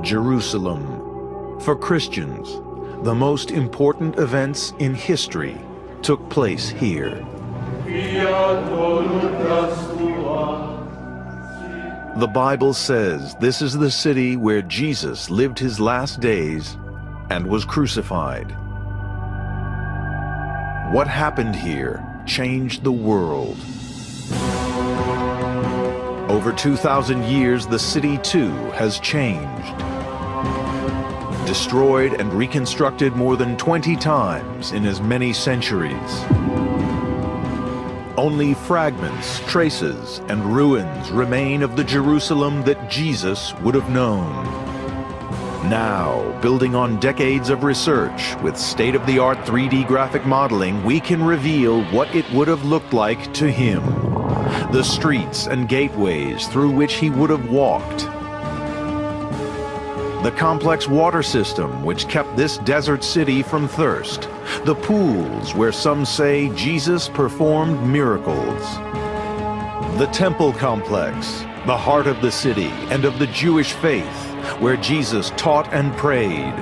Jerusalem. For Christians, the most important events in history took place here. The Bible says this is the city where Jesus lived his last days and was crucified. What happened here changed the world. Over 2,000 years, the city too has changed. Destroyed and reconstructed more than 20 times in as many centuries. Only fragments, traces, and ruins remain of the Jerusalem that Jesus would have known. Now, building on decades of research with state-of-the-art 3D graphic modeling, we can reveal what it would have looked like to him. The streets and gateways through which he would have walked. The complex water system which kept this desert city from thirst. The pools where some say Jesus performed miracles. The temple complex, the heart of the city and of the Jewish faith, where Jesus taught and prayed.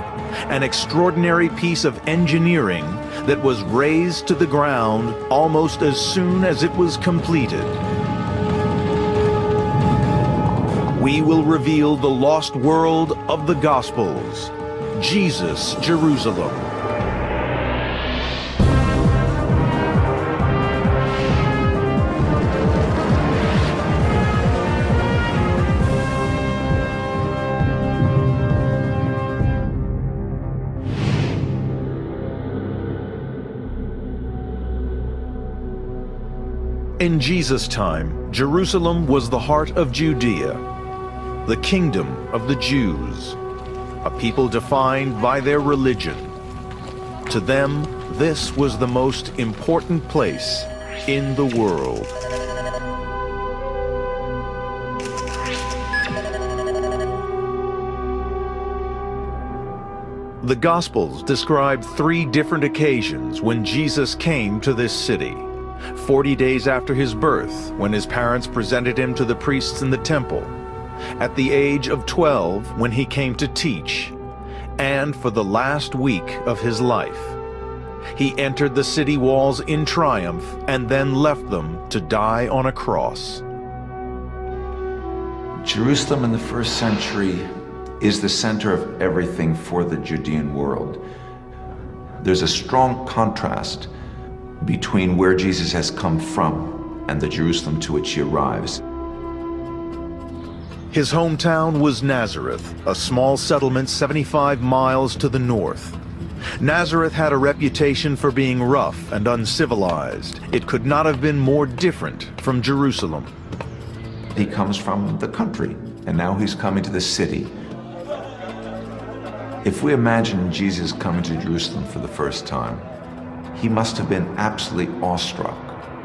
An extraordinary piece of engineering that was razed to the ground almost as soon as it was completed. We will reveal the lost world of the Gospels, Jesus, Jerusalem. In Jesus' time, Jerusalem was the heart of Judea, the kingdom of the Jews, a people defined by their religion. To them, this was the most important place in the world. The Gospels describe 3 different occasions when Jesus came to this city. 40 days after his birth, when his parents presented him to the priests in the temple. At the age of 12, when he came to teach. And for the last week of his life. He entered the city walls in triumph and then left them to die on a cross. Jerusalem in the first century is the center of everything for the Judean world. There's a strong contrast between where Jesus has come from and the Jerusalem to which he arrives. His hometown was Nazareth, a small settlement 75 miles to the north. Nazareth had a reputation for being rough and uncivilized. It could not have been more different from Jerusalem. He comes from the country, and now he's coming to the city. If we imagine Jesus coming to Jerusalem for the first time, he must have been absolutely awestruck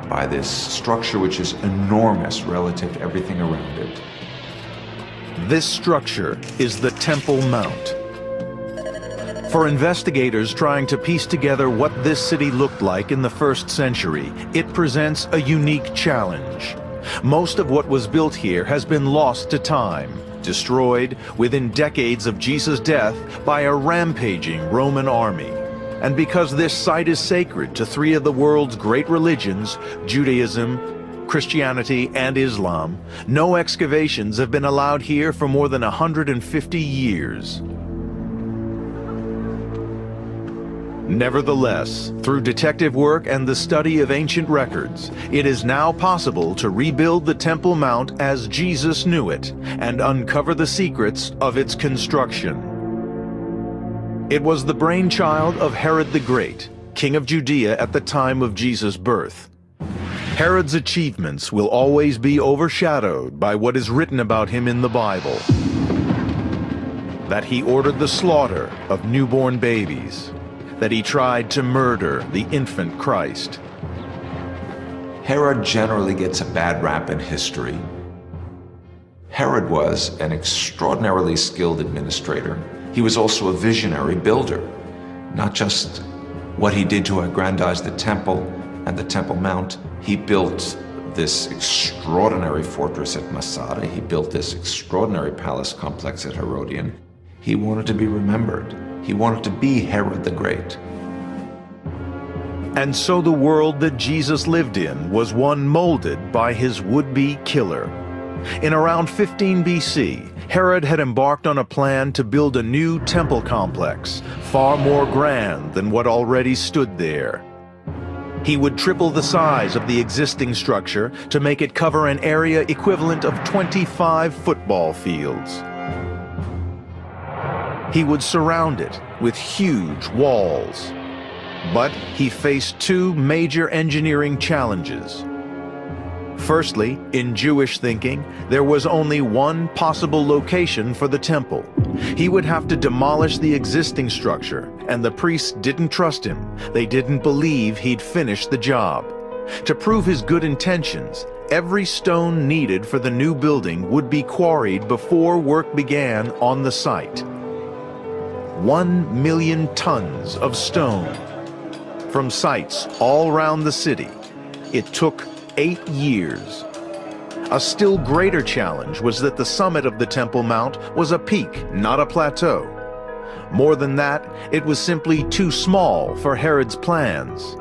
by this structure which is enormous relative to everything around it. This structure is the Temple Mount. For investigators trying to piece together what this city looked like in the first century, it presents a unique challenge. Most of what was built here has been lost to time, destroyed within decades of Jesus' death by a rampaging Roman army. And because this site is sacred to 3 of the world's great religions, Judaism, Christianity, and Islam, no excavations have been allowed here for more than 150 years. Nevertheless, through detective work and the study of ancient records, it is now possible to rebuild the Temple Mount as Jesus knew it and uncover the secrets of its construction. It was the brainchild of Herod the Great, king of Judea at the time of Jesus' birth. Herod's achievements will always be overshadowed by what is written about him in the Bible. That he ordered the slaughter of newborn babies. That he tried to murder the infant Christ. Herod generally gets a bad rap in history. Herod was an extraordinarily skilled administrator. He was also a visionary builder. Not just what he did to aggrandize the temple and the Temple Mount, he built this extraordinary fortress at Masada. He built this extraordinary palace complex at Herodion. He wanted to be remembered. He wanted to be Herod the Great. And so the world that Jesus lived in was one molded by his would-be killer. In around 15 BC, Herod had embarked on a plan to build a new temple complex, far more grand than what already stood there. He would triple the size of the existing structure to make it cover an area equivalent of 25 football fields. He would surround it with huge walls. But he faced two major engineering challenges. Firstly, in Jewish thinking, there was only one possible location for the temple. He would have to demolish the existing structure, and the priests didn't trust him. They didn't believe he'd finish the job. To prove his good intentions, every stone needed for the new building would be quarried before work began on the site. 1 million tons of stone from sites all around the city. It took 8 years. A still greater challenge was that the summit of the Temple Mount was a peak, not a plateau. More than that, it was simply too small for Herod's plans.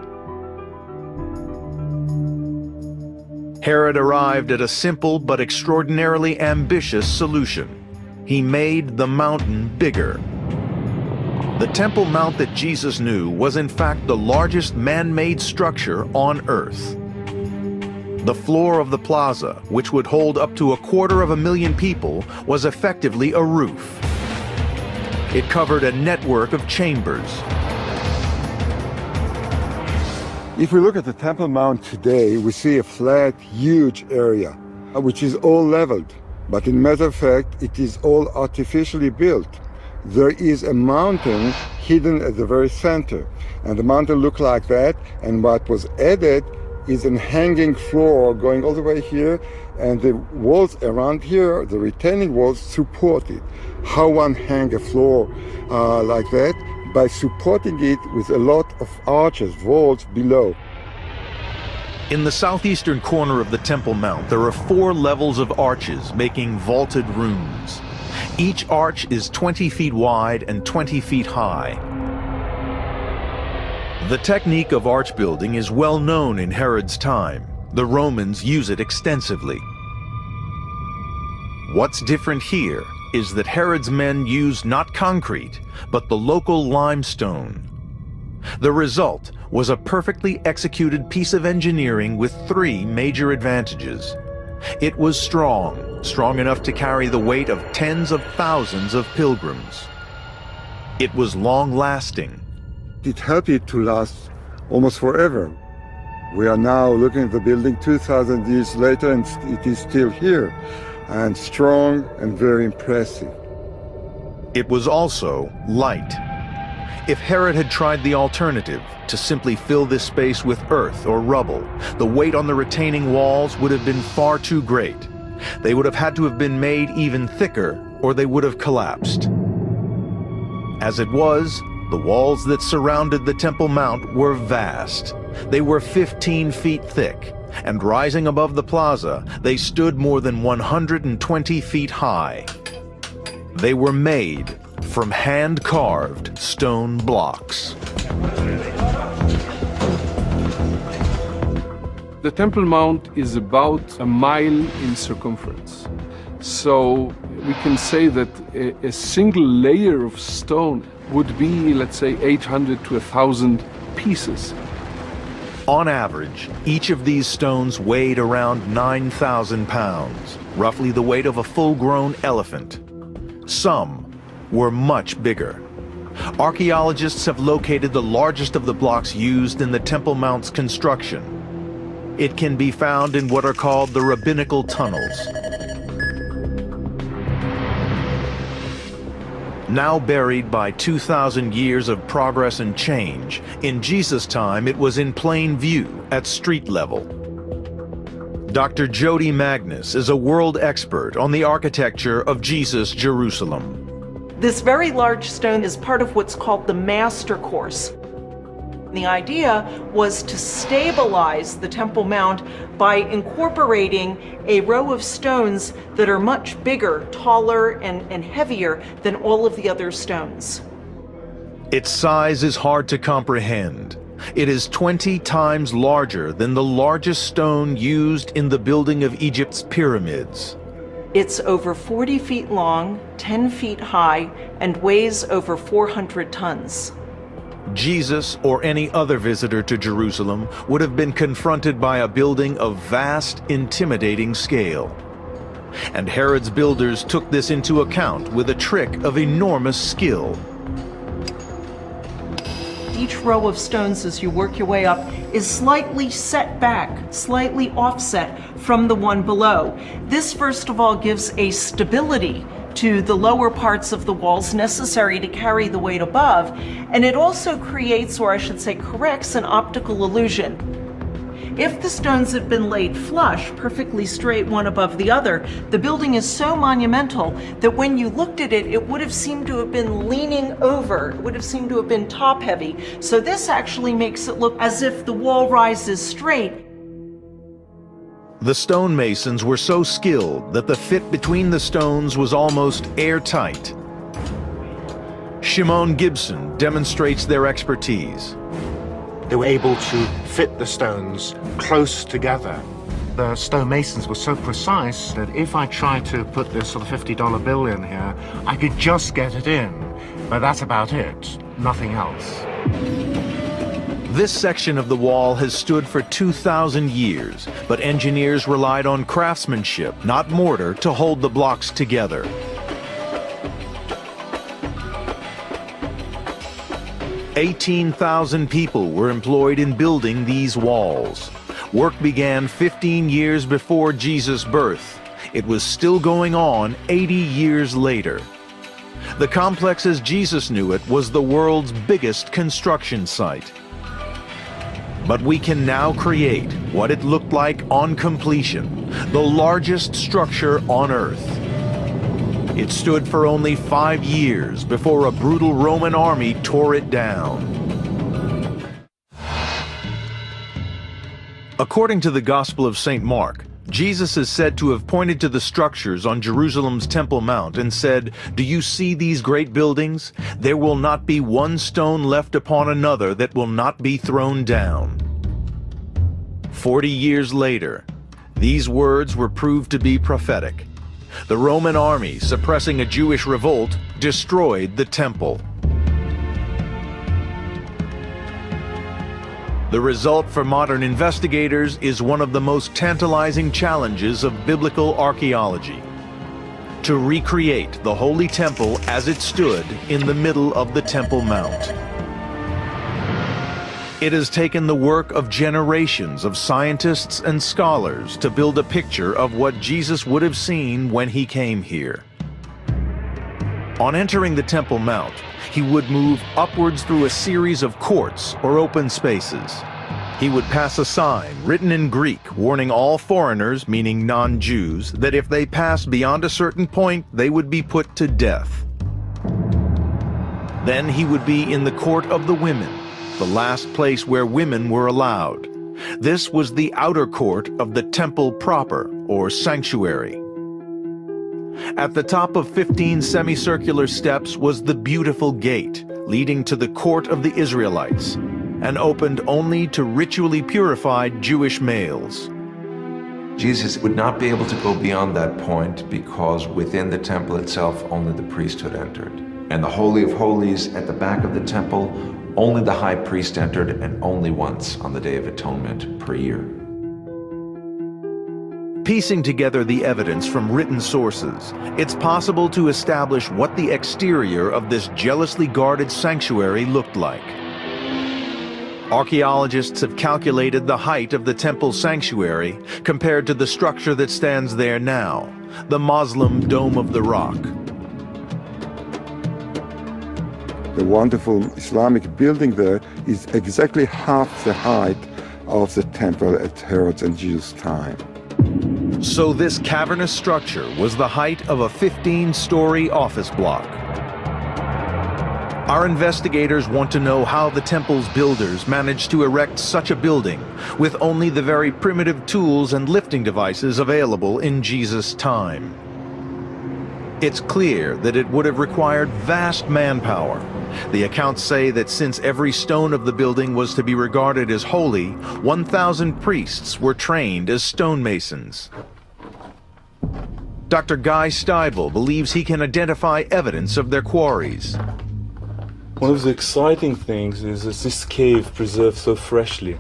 Herod arrived at a simple but extraordinarily ambitious solution. He made the mountain bigger. The Temple Mount that Jesus knew was in fact the largest man-made structure on Earth. The floor of the plaza, which would hold up to 250,000 people, was effectively a roof. It covered a network of chambers. If we look at the Temple Mount today, we see a flat, huge area, which is all leveled. But in matter of fact, it is all artificially built. There is a mountain hidden at the very center, and the mountain looked like that, and what was added is a hanging floor going all the way here, and the walls around here, the retaining walls, support it. How one hang a floor like that? By supporting it with a lot of arches, walls below. In the southeastern corner of the Temple Mount, there are 4 levels of arches making vaulted rooms. Each arch is 20 feet wide and 20 feet high. The technique of arch building is well known in Herod's time. The Romans use it extensively. What's different here is that Herod's men used not concrete, but the local limestone. The result was a perfectly executed piece of engineering with 3 major advantages. It was strong enough to carry the weight of tens of thousands of pilgrims. It was long-lasting. It helped it to last almost forever. We are now looking at the building 2,000 years later, and it is still here, and strong and very impressive. It was also light. If Herod had tried the alternative, to simply fill this space with earth or rubble, the weight on the retaining walls would have been far too great. They would have had to have been made even thicker, or they would have collapsed. As it was, the walls that surrounded the Temple Mount were vast. They were 15 feet thick, and rising above the plaza, they stood more than 120 feet high. They were made from hand-carved stone blocks. The Temple Mount is about a mile in circumference. So we can say that a single layer of stone would be, let's say, 800 to 1,000 pieces. On average, each of these stones weighed around 9,000 pounds, roughly the weight of a full-grown elephant. Some were much bigger. Archaeologists have located the largest of the blocks used in the Temple Mount's construction. It can be found in what are called the rabbinical tunnels. Now buried by 2,000 years of progress and change, in Jesus' time it was in plain view at street level. Dr. Jody Magnus is a world expert on the architecture of Jesus' Jerusalem. This very large stone is part of what's called the master course. The idea was to stabilize the Temple Mount by incorporating a row of stones that are much bigger, taller, and heavier than all of the other stones. Its size is hard to comprehend. It is 20 times larger than the largest stone used in the building of Egypt's pyramids. It's over 40 feet long, 10 feet high, and weighs over 400 tons. Jesus or any other visitor to Jerusalem would have been confronted by a building of vast, intimidating scale. And Herod's builders took this into account with a trick of enormous skill. Each row of stones, as you work your way up, is slightly set back, slightly offset from the one below. This, first of all, gives a stability to the lower parts of the walls necessary to carry the weight above, and it also creates, or I should say corrects, an optical illusion. If the stones had been laid flush, perfectly straight one above the other, the building is so monumental that when you looked at it, it would have seemed to have been leaning over, it would have seemed to have been top heavy. So this actually makes it look as if the wall rises straight. The stonemasons were so skilled that the fit between the stones was almost airtight. Shimon Gibson demonstrates their expertise. They were able to fit the stones close together. The stonemasons were so precise that if I tried to put this sort of $50 bill in here, I could just get it in. But that's about it, nothing else. This section of the wall has stood for 2,000 years, but engineers relied on craftsmanship, not mortar, to hold the blocks together. "18,000 people were employed in building these walls. Work began 15 years before Jesus' birth. It was still going on 80 years later. The complex as Jesus knew it was the world's biggest construction site. But we can now create what it looked like on completion, the largest structure on Earth. It stood for only 5 years before a brutal Roman army tore it down. According to the Gospel of St. Mark, Jesus is said to have pointed to the structures on Jerusalem's Temple Mount and said, "Do you see these great buildings? There will not be one stone left upon another that will not be thrown down." 40 years later, these words were proved to be prophetic. The Roman army, suppressing a Jewish revolt, destroyed the temple. The result for modern investigators is one of the most tantalizing challenges of biblical archaeology: to recreate the Holy Temple as it stood in the middle of the Temple Mount. It has taken the work of generations of scientists and scholars to build a picture of what Jesus would have seen when he came here. On entering the Temple Mount, he would move upwards through a series of courts or open spaces. He would pass a sign written in Greek warning all foreigners, meaning non-Jews, that if they passed beyond a certain point, they would be put to death. Then he would be in the court of the women, the last place where women were allowed. This was the outer court of the temple proper, or sanctuary. At the top of 15 semicircular steps was the beautiful gate, leading to the court of the Israelites, and opened only to ritually purified Jewish males. Jesus would not be able to go beyond that point because within the temple itself only the priesthood entered. And the Holy of Holies at the back of the temple, only the high priest entered, and only once on the Day of Atonement per year. Piecing together the evidence from written sources, it's possible to establish what the exterior of this jealously guarded sanctuary looked like. Archaeologists have calculated the height of the temple sanctuary compared to the structure that stands there now, the Muslim Dome of the Rock. The wonderful Islamic building there is exactly half the height of the temple at Herod's and Jesus' time. So this cavernous structure was the height of a 15-story office block. Our investigators want to know how the temple's builders managed to erect such a building with only the very primitive tools and lifting devices available in Jesus' time. It's clear that it would have required vast manpower. The accounts say that since every stone of the building was to be regarded as holy, 1,000 priests were trained as stonemasons. Dr. Guy Steibel believes he can identify evidence of their quarries. One of the exciting things is that this cave preserved so freshly.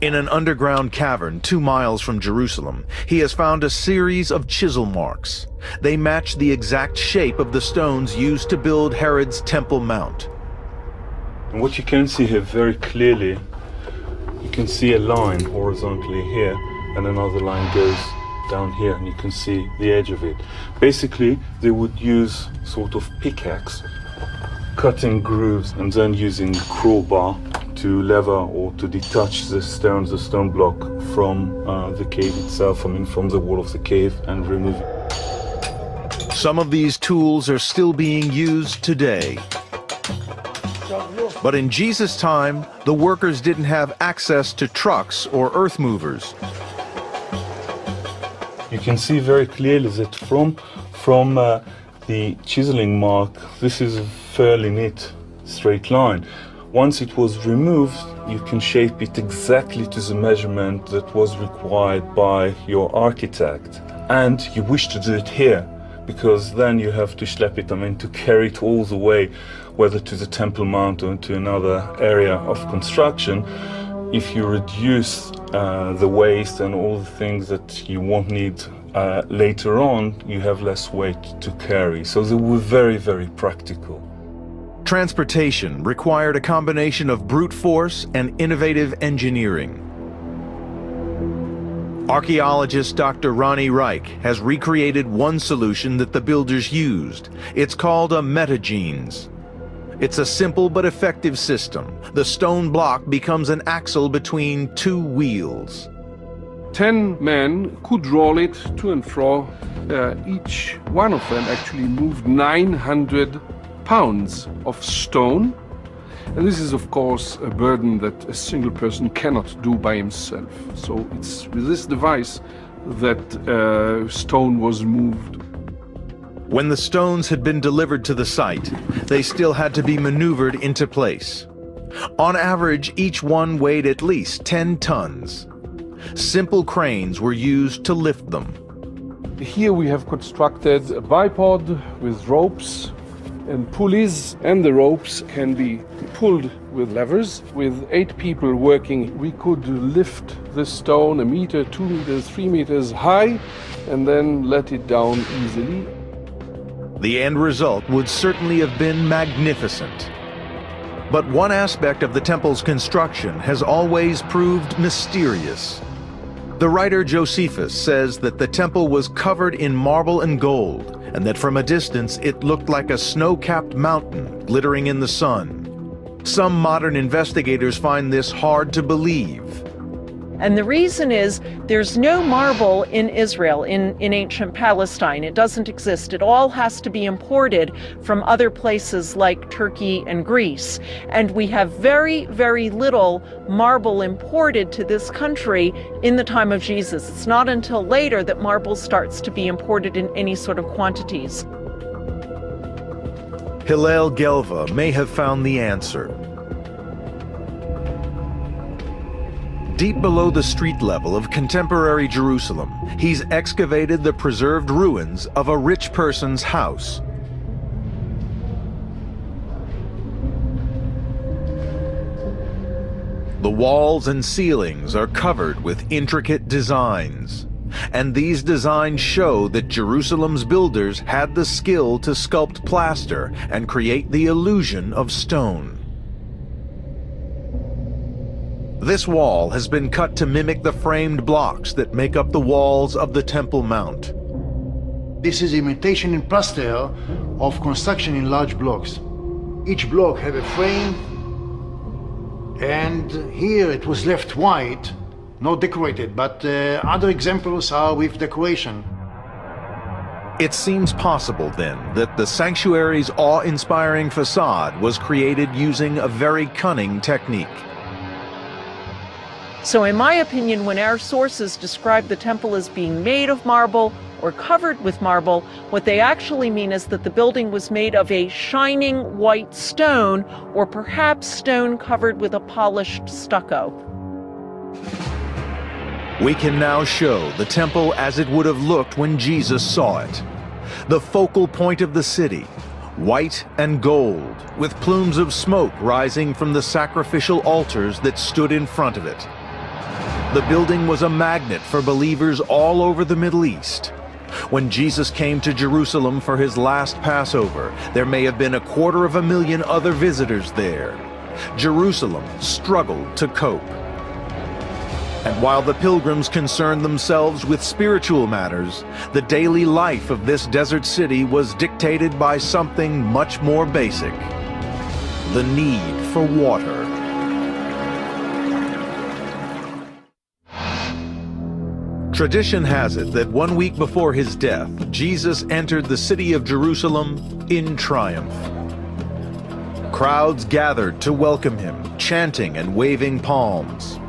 In an underground cavern 2 miles from Jerusalem, he has found a series of chisel marks. They match the exact shape of the stones used to build Herod's Temple Mount. And what you can see here very clearly, you can see a line horizontally here, and another line goes down here, and you can see the edge of it. Basically, they would use sort of pickaxe, cutting grooves, and then using a crowbar to lever or to detach the stone block from the cave itself, from the wall of the cave, and remove it. Some of these tools are still being used today. But in Jesus' time, the workers didn't have access to trucks or earth movers. You can see very clearly that from the chiseling mark, this is a fairly neat straight line. Once it was removed, you can shape it exactly to the measurement that was required by your architect. And you wish to do it here, because then you have to schlep it, to carry it all the way, whether to the Temple Mount or to another area of construction. If you reduce the waste and all the things that you won't need later on, you have less weight to carry. So they were very, very practical. Transportation required a combination of brute force and innovative engineering. Archaeologist Dr. Ronnie Reich has recreated one solution that the builders used. It's called a metagenes. It's a simple but effective system. The stone block becomes an axle between 2 wheels. 10 men could roll it to and fro. Each one of them actually moved 900 pounds of stone. And this is, of course, a burden that a single person cannot do by himself. So it's with this device that stone was moved. When the stones had been delivered to the site, they still had to be maneuvered into place. On average, each one weighed at least 10 tons. Simple cranes were used to lift them. Here we have constructed a bipod with ropes and pulleys, and the ropes can be pulled with levers. With 8 people working, we could lift the stone 1 meter, 2 meters, 3 meters high, and then let it down easily. The end result would certainly have been magnificent. But one aspect of the temple's construction has always proved mysterious. The writer Josephus says that the temple was covered in marble and gold, and that from a distance it looked like a snow-capped mountain glittering in the sun. Some modern investigators find this hard to believe. And the reason is there's no marble in Israel, in ancient Palestine. It doesn't exist. It all has to be imported from other places like Turkey and Greece. And we have very, very little marble imported to this country in the time of Jesus. It's not until later that marble starts to be imported in any sort of quantities. Hillel Gelva may have found the answer. Deep below the street level of contemporary Jerusalem, he's excavated the preserved ruins of a rich person's house. The walls and ceilings are covered with intricate designs. And these designs show that Jerusalem's builders had the skill to sculpt plaster and create the illusion of stone. This wall has been cut to mimic the framed blocks that make up the walls of the Temple Mount. This is imitation in plaster of construction in large blocks. Each block had a frame, and here it was left white, not decorated, but other examples are with decoration. It seems possible, then, that the sanctuary's awe-inspiring facade was created using a very cunning technique. So in my opinion, when our sources describe the temple as being made of marble or covered with marble, what they actually mean is that the building was made of a shining white stone, or perhaps stone covered with a polished stucco. We can now show the temple as it would have looked when Jesus saw it. The focal point of the city, white and gold, with plumes of smoke rising from the sacrificial altars that stood in front of it. The building was a magnet for believers all over the Middle East. When Jesus came to Jerusalem for his last Passover, there may have been 250,000 other visitors there. Jerusalem struggled to cope. And while the pilgrims concerned themselves with spiritual matters, the daily life of this desert city was dictated by something much more basic: the need for water. Tradition has it that 1 week before his death, Jesus entered the city of Jerusalem in triumph. Crowds gathered to welcome him, chanting and waving palms.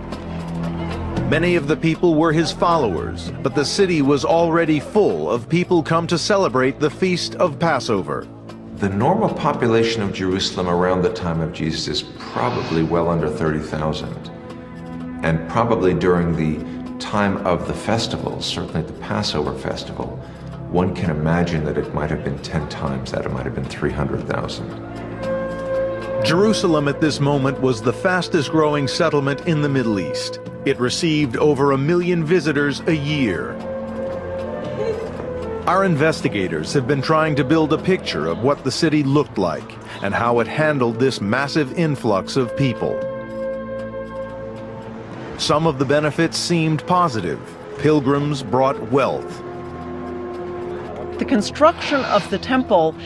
Many of the people were his followers, but the city was already full of people come to celebrate the feast of Passover. The normal population of Jerusalem around the time of Jesus is probably well under 30,000. And probably during the time of the festival, certainly the Passover festival, one can imagine that it might have been 10 times that. It might have been 300,000. Jerusalem at this moment was the fastest growing settlement in the Middle East. It received over 1 million visitors a year. Our investigators have been trying to build a picture of what the city looked like and how it handled this massive influx of people. Some of the benefits seemed positive. Pilgrims brought wealth. The construction of the temple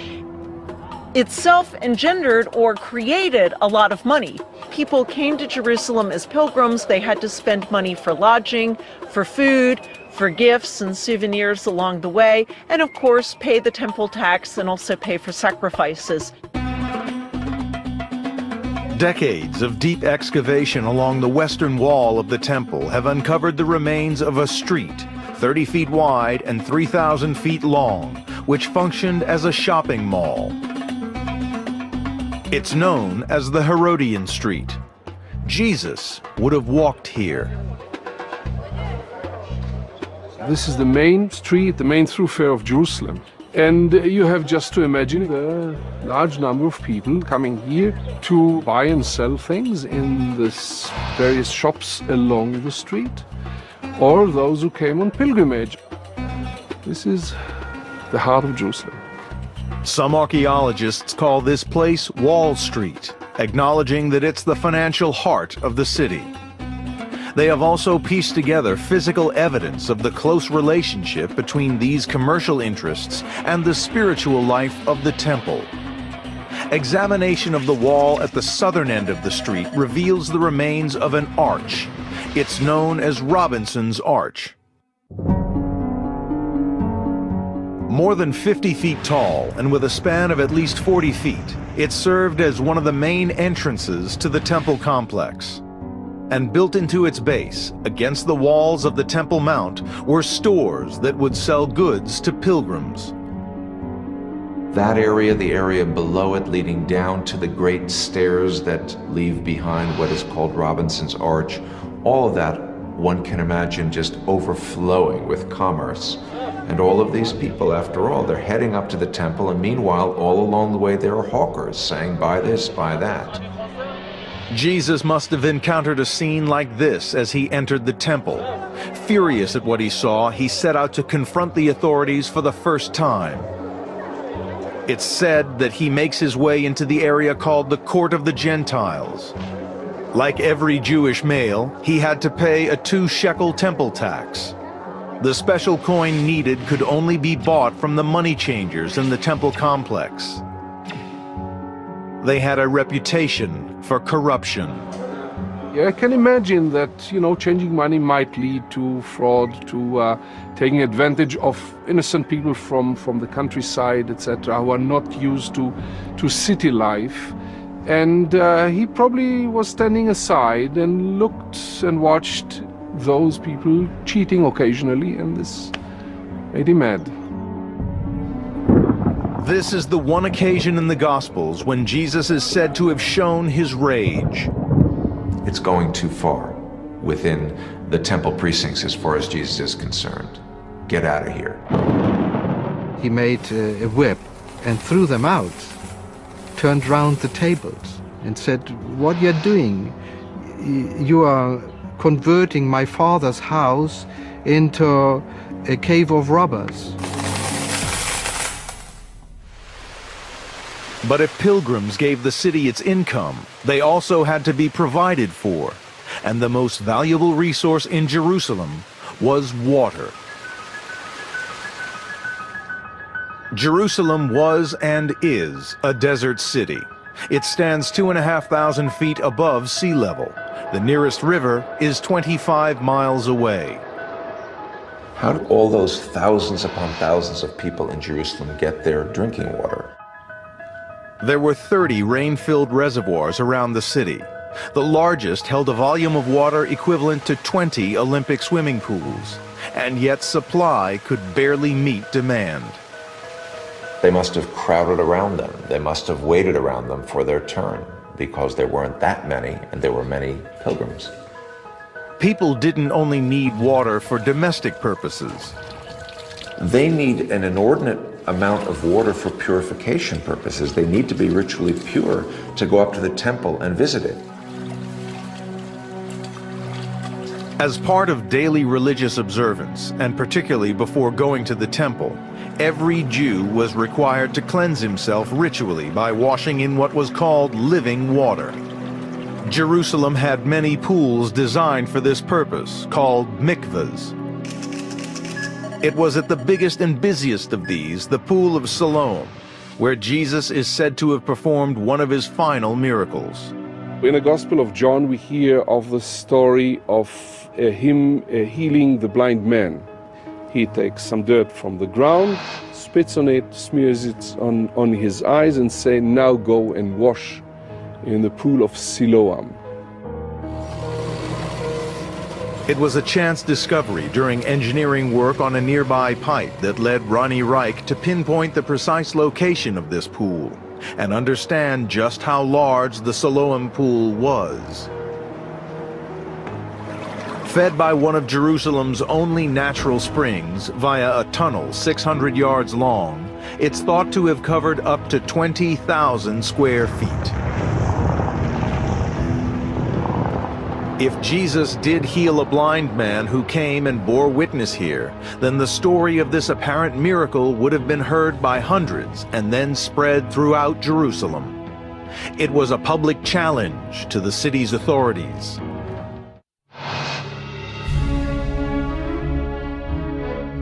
itself engendered or created a lot of money. People came to Jerusalem as pilgrims. They had to spend money for lodging, for food, for gifts and souvenirs along the way, and of course pay the temple tax and also pay for sacrifices. Decades of deep excavation along the western wall of the temple have uncovered the remains of a street, 30 feet wide and 3,000 feet long, which functioned as a shopping mall. It's known as the Herodian Street. Jesus would have walked here. This is the main street, the main thoroughfare of Jerusalem. And you have just to imagine a large number of people coming here to buy and sell things in the various shops along the street, or those who came on pilgrimage. This is the heart of Jerusalem. Some archaeologists call this place Wall Street, acknowledging that it's the financial heart of the city. They have also pieced together physical evidence of the close relationship between these commercial interests and the spiritual life of the temple. Examination of the wall at the southern end of the street reveals the remains of an arch. It's known as Robinson's Arch. More than 50 feet tall and with a span of at least 40 feet, it served as one of the main entrances to the temple complex. And built into its base, against the walls of the Temple Mount, were stores that would sell goods to pilgrims. That area, the area below it leading down to the great stairs that leave behind what is called Robinson's Arch, all of that one can imagine just overflowing with commerce. And all of these people, after all, they're heading up to the temple, and meanwhile, all along the way, there are hawkers saying, buy this, buy that. Jesus must have encountered a scene like this as he entered the temple. Furious at what he saw, he set out to confront the authorities for the first time. It's said that he makes his way into the area called the Court of the Gentiles. Like every Jewish male, he had to pay a 2-shekel temple tax. The special coin needed could only be bought from the money changers in the temple complex. They had a reputation for corruption. Yeah, I can imagine that, changing money might lead to fraud, to taking advantage of innocent people from the countryside, etc., who are not used to city life. And he probably was standing aside and looked and watched those people cheating occasionally, and this made him mad. This is the one occasion in the Gospels when Jesus is said to have shown his rage. It's going too far within the temple precincts as far as Jesus is concerned. Get out of here. He made a whip and threw them out, turned round the tables and said, "What you're doing? You are converting my father's house into a cave of robbers." But if pilgrims gave the city its income, they also had to be provided for. And the most valuable resource in Jerusalem was water. Jerusalem was and is a desert city. It stands 2,500 feet above sea level. The nearest river is 25 miles away. How do all those thousands upon thousands of people in Jerusalem get their drinking water? There were 30 rain-filled reservoirs around the city. The largest held a volume of water equivalent to 20 Olympic swimming pools, and yet supply could barely meet demand. They must have crowded around them. They must have waited around them for their turn, because there weren't that many, and there were many pilgrims. People didn't only need water for domestic purposes. They need an inordinate amount of water for purification purposes. They need to be ritually pure to go up to the temple and visit it. As part of daily religious observance, and particularly before going to the temple, every Jew was required to cleanse himself ritually by washing in what was called living water. Jerusalem had many pools designed for this purpose, called mikvahs. It was at the biggest and busiest of these, the Pool of Siloam, where Jesus is said to have performed one of his final miracles. In the Gospel of John, we hear of the story of him healing the blind man. He takes some dirt from the ground, spits on it, smears it on his eyes, and says, "Now go and wash in the Pool of Siloam." It was a chance discovery during engineering work on a nearby pipe that led Ronnie Reich to pinpoint the precise location of this pool and understand just how large the Siloam pool was. Fed by one of Jerusalem's only natural springs via a tunnel 600 yards long, it's thought to have covered up to 20,000 square feet. If Jesus did heal a blind man who came and bore witness here, then the story of this apparent miracle would have been heard by hundreds and then spread throughout Jerusalem. It was a public challenge to the city's authorities.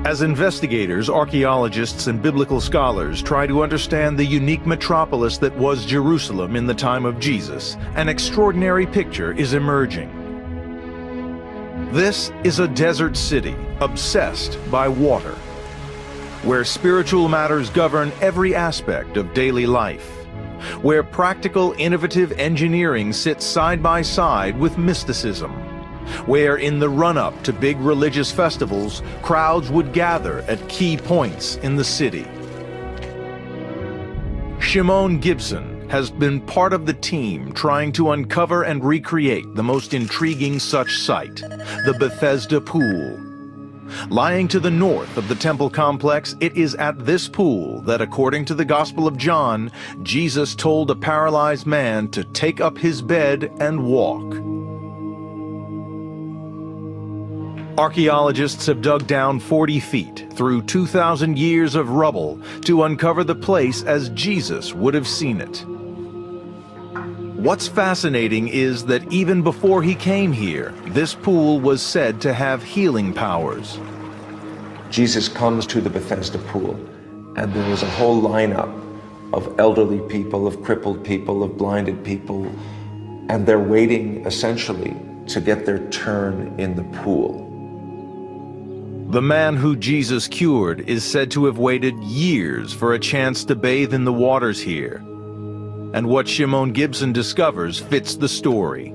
As investigators, archaeologists, and biblical scholars try to understand the unique metropolis that was Jerusalem in the time of Jesus, an extraordinary picture is emerging. This is a desert city obsessed by water, where spiritual matters govern every aspect of daily life, where practical, innovative engineering sits side by side with mysticism, where in the run-up to big religious festivals, crowds would gather at key points in the city. Shimon Gibson has been part of the team trying to uncover and recreate the most intriguing such site, the Bethesda Pool. Lying to the north of the temple complex, it is at this pool that, according to the Gospel of John, Jesus told a paralyzed man to take up his bed and walk. Archaeologists have dug down 40 feet through 2,000 years of rubble to uncover the place as Jesus would have seen it. What's fascinating is that even before he came here, this pool was said to have healing powers. Jesus comes to the Bethesda pool, and there is a whole lineup of elderly people, of crippled people, of blinded people, and they're waiting essentially to get their turn in the pool. The man who Jesus cured is said to have waited years for a chance to bathe in the waters here. And what Shimon Gibson discovers fits the story.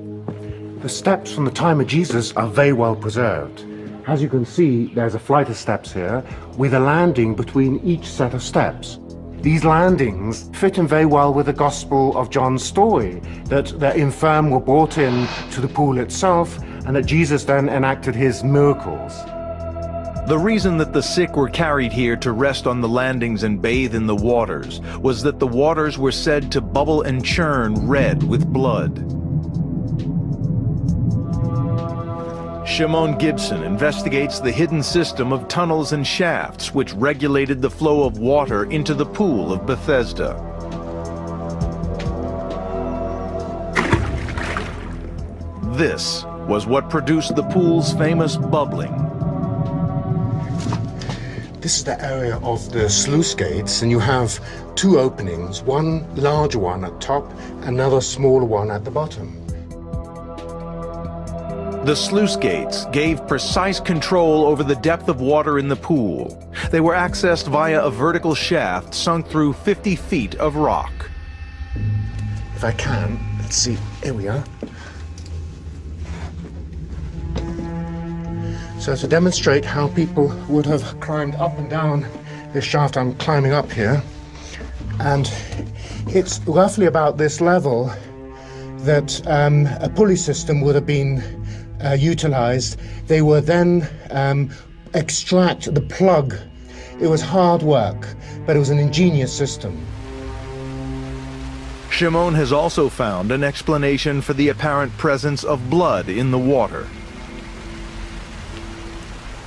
The steps from the time of Jesus are very well preserved. As you can see, there's a flight of steps here with a landing between each set of steps. These landings fit in very well with the Gospel of John's story, that the infirm were brought in to the pool itself and that Jesus then enacted his miracles. The reason that the sick were carried here to rest on the landings and bathe in the waters was that the waters were said to bubble and churn red with blood. Shimon Gibson investigates the hidden system of tunnels and shafts which regulated the flow of water into the pool of Bethesda. This was what produced the pool's famous bubbling. This is the area of the sluice gates, and you have two openings, one larger one at top, another smaller one at the bottom. The sluice gates gave precise control over the depth of water in the pool. They were accessed via a vertical shaft sunk through 50 feet of rock. If I can, let's see, here we are. So to demonstrate how people would have climbed up and down this shaft, I'm climbing up here, and it's roughly about this level that a pulley system would have been utilized. They would then extract the plug. It was hard work, but it was an ingenious system. Shimon has also found an explanation for the apparent presence of blood in the water.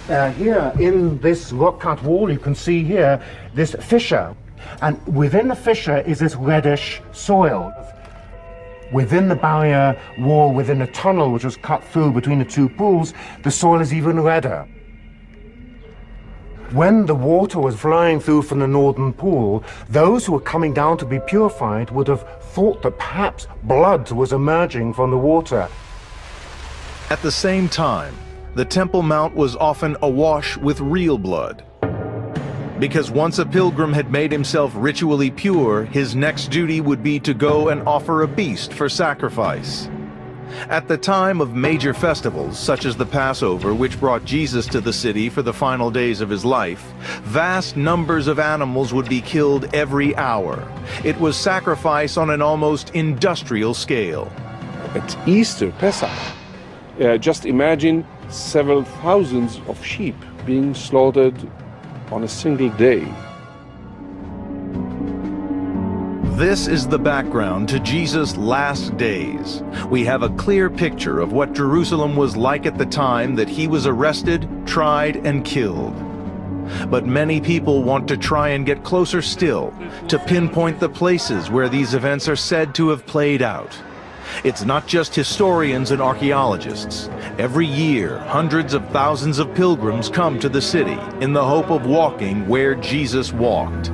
Here in this rock-cut wall, you can see here this fissure, and within the fissure is this reddish soil. Within the barrier wall, within the tunnel which was cut through between the two pools, the soil is even redder. When the water was flying through from the northern pool, those who were coming down to be purified would have thought that perhaps blood was emerging from the water. At the same time, the Temple Mount was often awash with real blood. Because once a pilgrim had made himself ritually pure, his next duty would be to go and offer a beast for sacrifice. At the time of major festivals, such as the Passover, which brought Jesus to the city for the final days of his life, vast numbers of animals would be killed every hour. It was sacrifice on an almost industrial scale. At Easter, Pesach, just imagine several thousands of sheep being slaughtered on a single day. This is the background to Jesus' last days. We have a clear picture of what Jerusalem was like at the time that he was arrested, tried, and killed. But many people want to try and get closer still, to pinpoint the places where these events are said to have played out. It's not just historians and archaeologists. Every year, hundreds of thousands of pilgrims come to the city in the hope of walking where Jesus walked.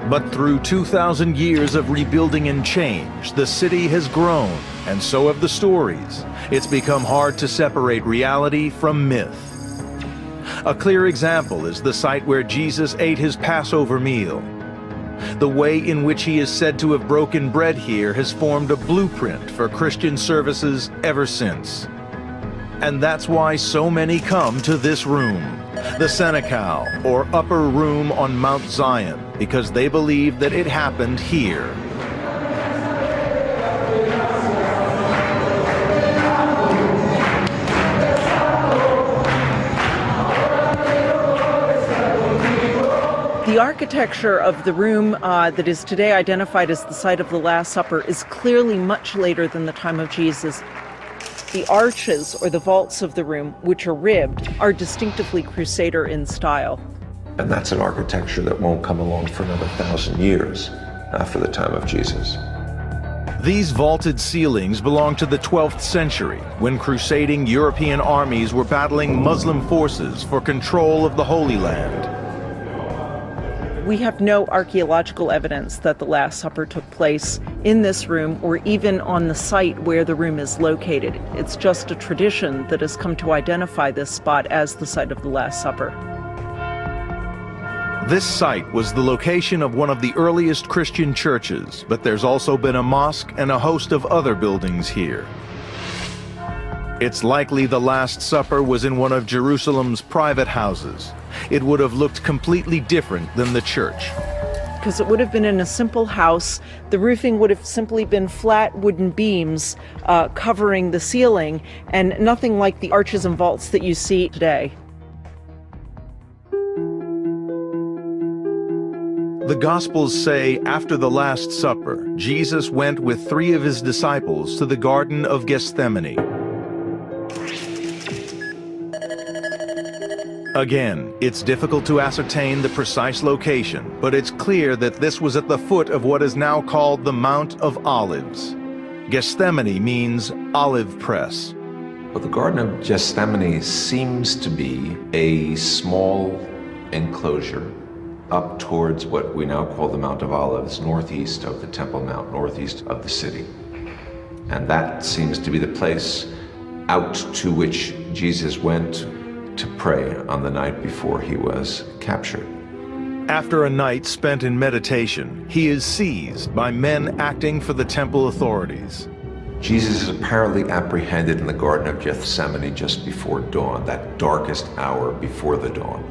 But through 2,000 years of rebuilding and change, the city has grown, and so have the stories. It's become hard to separate reality from myth. A clear example is the site where Jesus ate his Passover meal. The way in which he is said to have broken bread here has formed a blueprint for Christian services ever since. And that's why so many come to this room, the Senekal, or upper room on Mount Zion, because they believe that it happened here. The architecture of the room that is today identified as the site of the Last Supper is clearly much later than the time of Jesus. The arches, or the vaults of the room, which are ribbed, are distinctively Crusader in style. And that's an architecture that won't come along for another 1,000 years after the time of Jesus. These vaulted ceilings belong to the 12th century, when crusading European armies were battling Muslim forces for control of the Holy Land. We have no archaeological evidence that the Last Supper took place in this room or even on the site where the room is located. It's just a tradition that has come to identify this spot as the site of the Last Supper. This site was the location of one of the earliest Christian churches, but there's also been a mosque and a host of other buildings here. It's likely the Last Supper was in one of Jerusalem's private houses. It would have looked completely different than the church. Because it would have been in a simple house. The roofing would have simply been flat wooden beams covering the ceiling, and nothing like the arches and vaults that you see today. The Gospels say after the Last Supper, Jesus went with 3 of his disciples to the Garden of Gethsemane. Again, it's difficult to ascertain the precise location, but it's clear that this was at the foot of what is now called the Mount of Olives. Gethsemane means olive press. But the Garden of Gethsemane seems to be a small enclosure up towards what we now call the Mount of Olives, northeast of the Temple Mount, northeast of the city. And that seems to be the place out to which Jesus went to pray on the night before he was captured. After a night spent in meditation, he is seized by men acting for the temple authorities. Jesus is apparently apprehended in the Garden of Gethsemane just before dawn, that darkest hour before the dawn.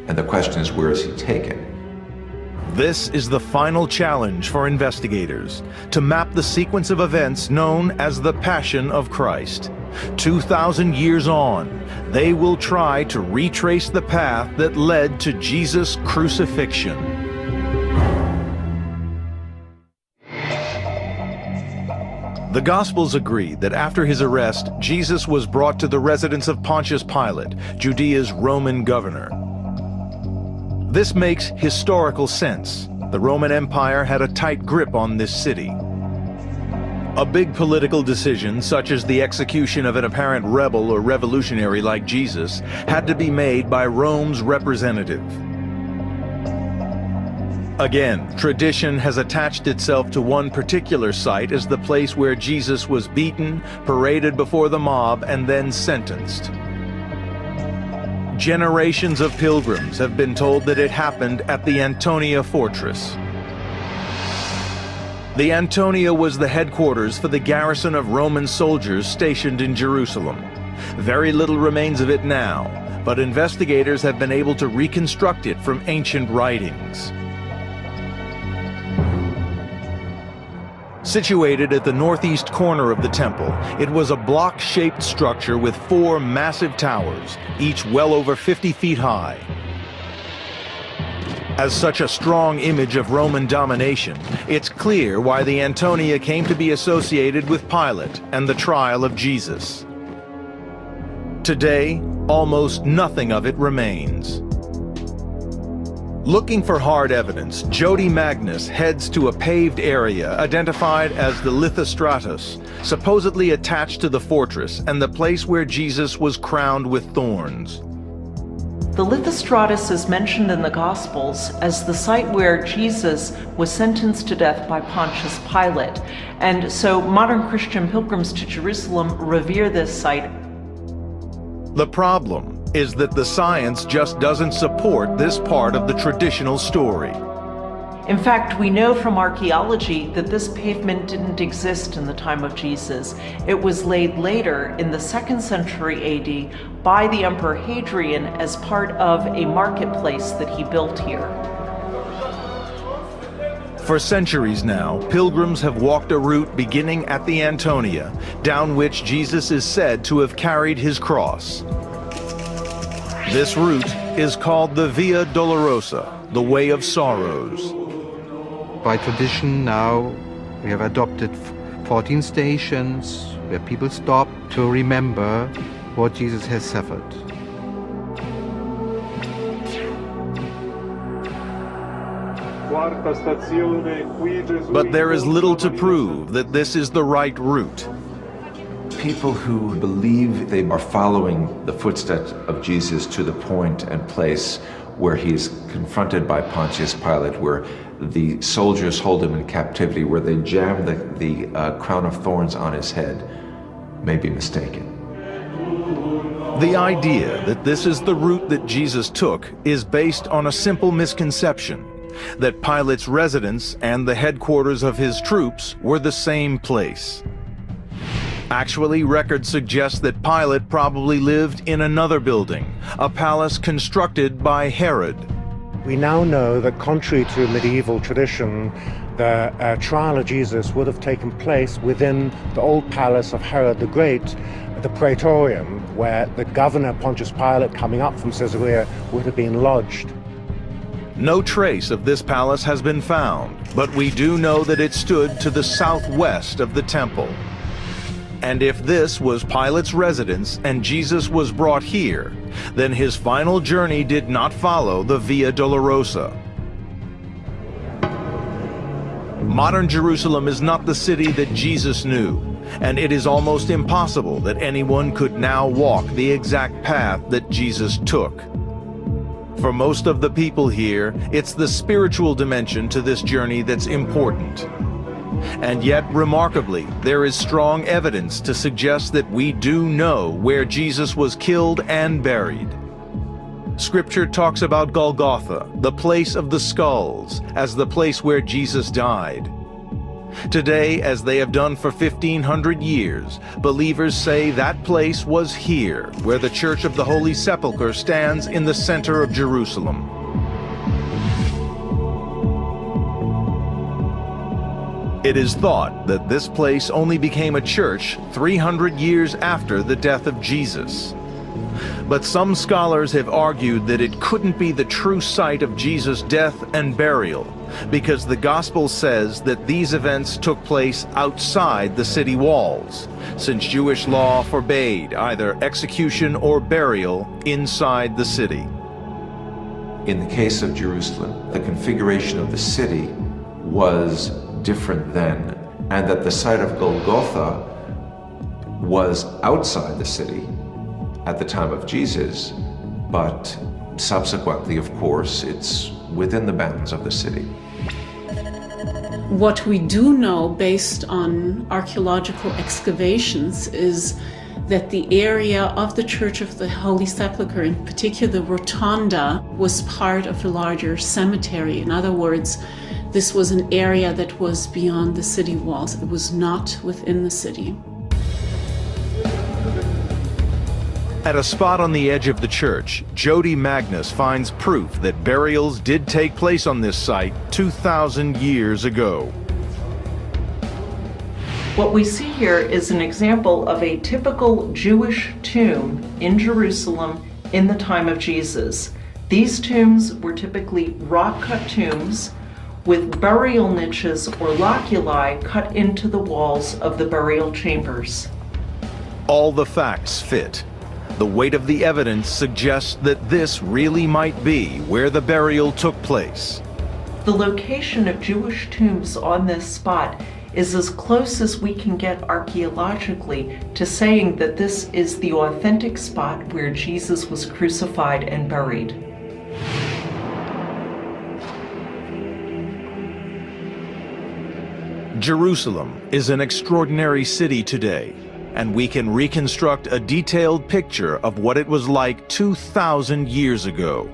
And the question is, where is he taken? This is the final challenge for investigators, to map the sequence of events known as the Passion of Christ. 2,000 years on, they will try to retrace the path that led to Jesus' crucifixion. The Gospels agree that after his arrest, Jesus was brought to the residence of Pontius Pilate, Judea's Roman governor. This makes historical sense. The Roman Empire had a tight grip on this city. A big political decision, such as the execution of an apparent rebel or revolutionary like Jesus, had to be made by Rome's representative. Again, tradition has attached itself to one particular site as the place where Jesus was beaten, paraded before the mob, and then sentenced. Generations of pilgrims have been told that it happened at the Antonia fortress. The Antonia was the headquarters for the garrison of Roman soldiers stationed in Jerusalem. Very little remains of it now, but investigators have been able to reconstruct it from ancient writings. Situated at the northeast corner of the temple, it was a block-shaped structure with 4 massive towers, each well over 50 feet high. As such a strong image of Roman domination, it's clear why the Antonia came to be associated with Pilate and the trial of Jesus. Today, almost nothing of it remains. Looking for hard evidence, Jody Magnus heads to a paved area identified as the Lithostratus, supposedly attached to the fortress and the place where Jesus was crowned with thorns. The Lithostratus is mentioned in the Gospels as the site where Jesus was sentenced to death by Pontius Pilate, and so modern Christian pilgrims to Jerusalem revere this site. The problem is that the science just doesn't support this part of the traditional story. In fact, we know from archaeology that this pavement didn't exist in the time of Jesus. It was laid later in the 2nd century AD by the Emperor Hadrian as part of a marketplace that he built here. For centuries now, pilgrims have walked a route beginning at the Antonia, down which Jesus is said to have carried his cross. This route is called the Via Dolorosa, the Way of Sorrows. By tradition now, we have adopted 14 stations where people stop to remember what Jesus has suffered. But there is little to prove that this is the right route. People who believe they are following the footsteps of Jesus to the point and place where he's confronted by Pontius Pilate, where the soldiers hold him in captivity, where they jam the crown of thorns on his head, may be mistaken. The idea that this is the route that Jesus took is based on a simple misconception, that Pilate's residence and the headquarters of his troops were the same place. Actually, records suggest that Pilate probably lived in another building, a palace constructed by Herod. We now know that contrary to medieval tradition, the trial of Jesus would have taken place within the old palace of Herod the Great, the Praetorium, where the governor Pontius Pilate, coming up from Caesarea, would have been lodged. No trace of this palace has been found, but we do know that it stood to the southwest of the temple. And if this was Pilate's residence and Jesus was brought here, then his final journey did not follow the Via Dolorosa. Modern Jerusalem is not the city that Jesus knew, and it is almost impossible that anyone could now walk the exact path that Jesus took. For most of the people here, it's the spiritual dimension to this journey that's important. And yet, remarkably, there is strong evidence to suggest that we do know where Jesus was killed and buried. Scripture talks about Golgotha, the place of the skulls, as the place where Jesus died. Today, as they have done for 1,500 years, believers say that place was here, where the Church of the Holy Sepulchre stands in the center of Jerusalem. It is thought that this place only became a church 300 years after the death of Jesus. But some scholars have argued that it couldn't be the true site of Jesus' death and burial, because the Gospel says that these events took place outside the city walls, since Jewish law forbade either execution or burial inside the city. In the case of Jerusalem, the configuration of the city was different then, and that the site of Golgotha was outside the city at the time of Jesus, but subsequently, of course, it's within the bounds of the city. What we do know based on archaeological excavations is that the area of the Church of the Holy Sepulchre, in particular the rotunda, was part of a larger cemetery. In other words, this was an area that was beyond the city walls. It was not within the city. At a spot on the edge of the church, Jody Magnus finds proof that burials did take place on this site 2,000 years ago. What we see here is an example of a typical Jewish tomb in Jerusalem in the time of Jesus. These tombs were typically rock-cut tombs with burial niches or loculi cut into the walls of the burial chambers. All the facts fit. The weight of the evidence suggests that this really might be where the burial took place. The location of Jewish tombs on this spot is as close as we can get archaeologically to saying that this is the authentic spot where Jesus was crucified and buried. Jerusalem is an extraordinary city today, and we can reconstruct a detailed picture of what it was like 2,000 years ago.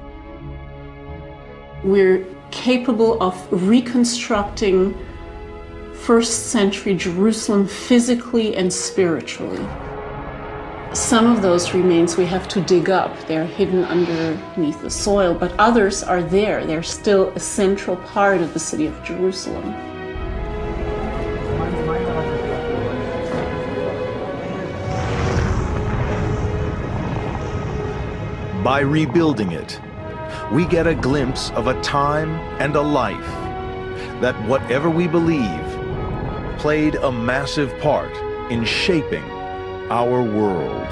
We're capable of reconstructing first century Jerusalem physically and spiritually. Some of those remains we have to dig up. They're hidden underneath the soil, but others are there. They're still a central part of the city of Jerusalem. By rebuilding it, we get a glimpse of a time and a life that, whatever we believe, played a massive part in shaping our world.